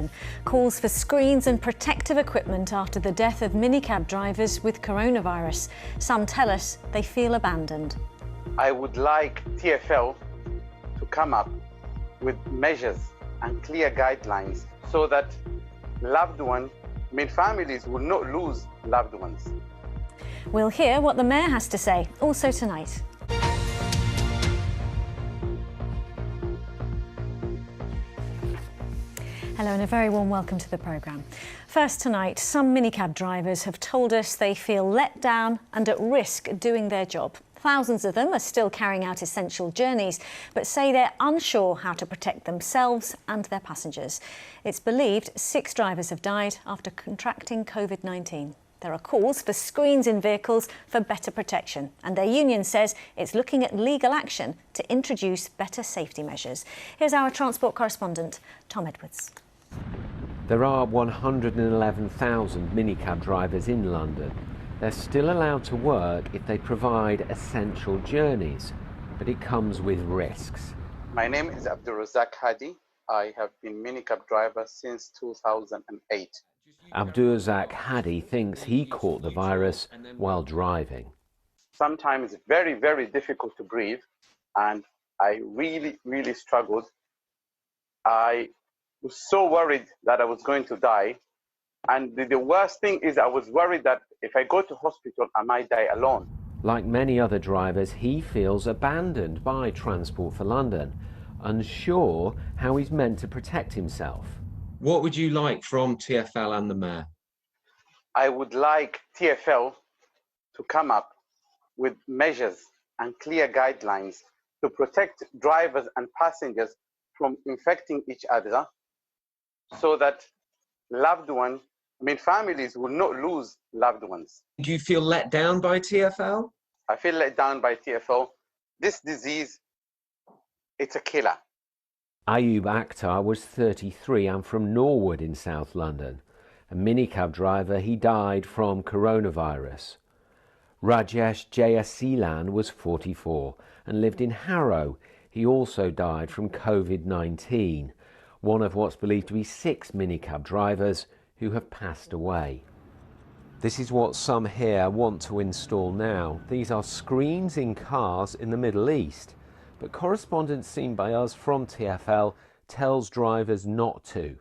London. Calls for screens and protective equipment after the death of minicab drivers with coronavirus. Some tell us they feel abandoned. I would like TfL to come up with measures and clear guidelines so that families will not lose loved ones. We'll hear what the Mayor has to say, also tonight. Hello and a very warm welcome to the programme. First tonight, some minicab drivers have told us they feel let down and at risk doing their job. Thousands of them are still carrying out essential journeys, but say they're unsure how to protect themselves and their passengers. It's believed 6 drivers have died after contracting COVID-19. There are calls for screens in vehicles for better protection, and their union says it's looking at legal action to introduce better safety measures. Here's our transport correspondent, Tom Edwards. There are 111,000 minicab drivers in London. They're still allowed to work if they provide essential journeys, but it comes with risks. My name is Hadi. I have been minicab driver since 2008. Hadi thinks he caught the virus while driving. Sometimes it's very, very difficult to breathe, and I really struggled. I was so worried that I was going to die. And the worst thing is I was worried that if I go to hospital, I might die alone. Like many other drivers, he feels abandoned by Transport for London, unsure how he's meant to protect himself. What would you like from TfL and the Mayor? I would like TfL to come up with measures and clear guidelines to protect drivers and passengers from infecting each other so that families will not lose loved ones. Do you feel let down by TfL? I feel let down by TfL. This disease, it's a killer. Ayub Akhtar was 33 and from Norwood in South London. A minicab driver, he died from coronavirus. Rajesh Jayasilan was 44 and lived in Harrow. He also died from COVID-19, one of what's believed to be 6 minicab drivers who have passed away. This is what some here want to install now. These are screens in cars in the Middle East, but correspondence seen by us from TfL tells drivers not to.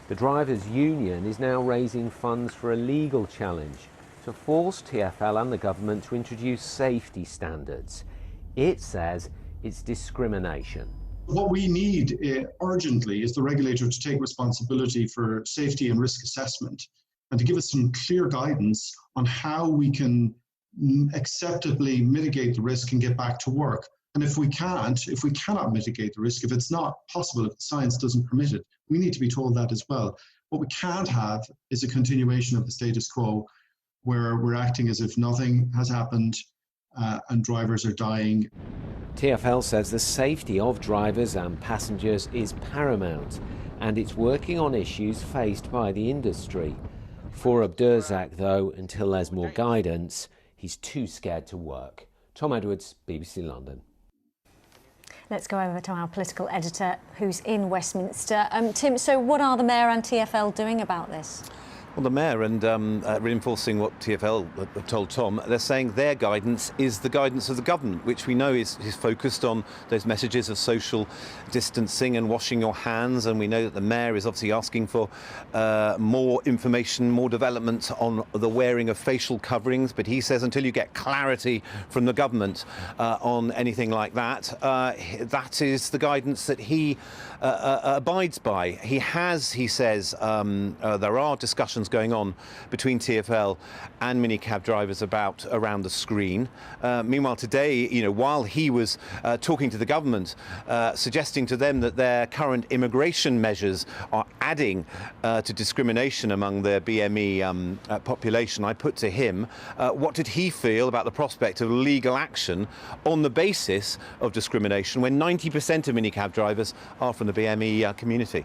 The drivers' union is now raising funds for a legal challenge to force TfL and the government to introduce safety standards. It says it's discrimination. What we need urgently is the regulator to take responsibility for safety and risk assessment and to give us some clear guidance on how we can acceptably mitigate the risk and get back to work. And if we cannot mitigate the risk, if it's not possible, if the science doesn't permit it, we need to be told that as well. What we can't have is a continuation of the status quo where we're acting as if nothing has happened and drivers are dying. TfL says the safety of drivers and passengers is paramount, and it's working on issues faced by the industry. For Abdurzak, though, until there's more guidance, he's too scared to work. Tom Edwards, BBC London. Let's go over to our political editor who's in Westminster. Tim, so what are the Mayor and TfL doing about this? Well, the Mayor, and reinforcing what TfL have told Tom, they're saying their guidance is the guidance of the government, which we know is focused on those messages of social distancing and washing your hands. And we know that the Mayor is obviously asking for more information, more development on the wearing of facial coverings. But he says until you get clarity from the government on anything like that, that is the guidance that he abides by. He says, there are discussions going on between TfL and minicab drivers around the screen. Meanwhile, today, while he was talking to the government, suggesting to them that their current immigration measures are adding to discrimination among the BME population, I put to him, what did he feel about the prospect of legal action on the basis of discrimination when 90% of minicab drivers are from the BME community?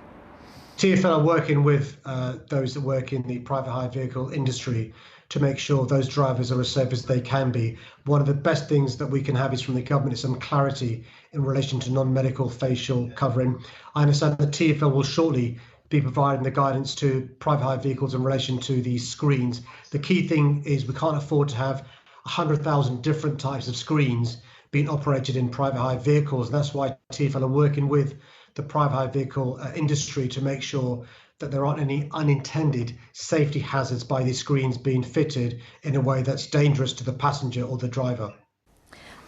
TfL are working with those that work in the private hire vehicle industry to make sure those drivers are as safe as they can be. One of the best things that we can have is from the government is some clarity in relation to non-medical facial covering. I understand that TfL will shortly be providing the guidance to private hire vehicles in relation to these screens. The key thing is we can't afford to have 100,000 different types of screens being operated in private hire vehicles. And that's why TfL are working with the private hire vehicle industry to make sure that there aren't any unintended safety hazards by these screens being fitted in a way that's dangerous to the passenger or the driver.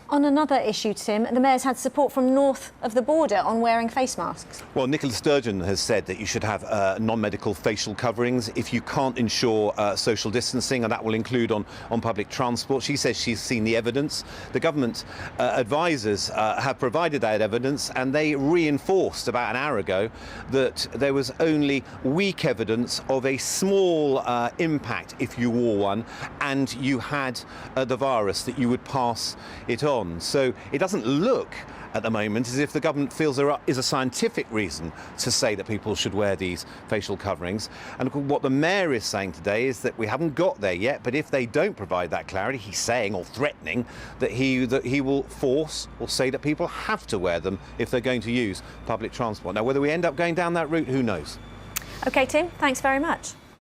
On another issue, Tim, the Mayor's had support from north of the border on wearing face masks. Well, Nicola Sturgeon has said that you should have non-medical facial coverings if you can't ensure social distancing, and that will include on public transport. She says she's seen the evidence. The government advisors have provided that evidence, and they reinforced about an hour ago that there was only weak evidence of a small impact if you wore one and you had the virus, that you would pass it on. So it doesn't look at the moment as if the government feels there is a scientific reason to say that people should wear these facial coverings. And what the Mayor is saying today is that we haven't got there yet, but if they don't provide that clarity, he's saying, or threatening, that he will force or say that people have to wear them if they're going to use public transport. Now, whether we end up going down that route, who knows? OK, Tim, thanks very much.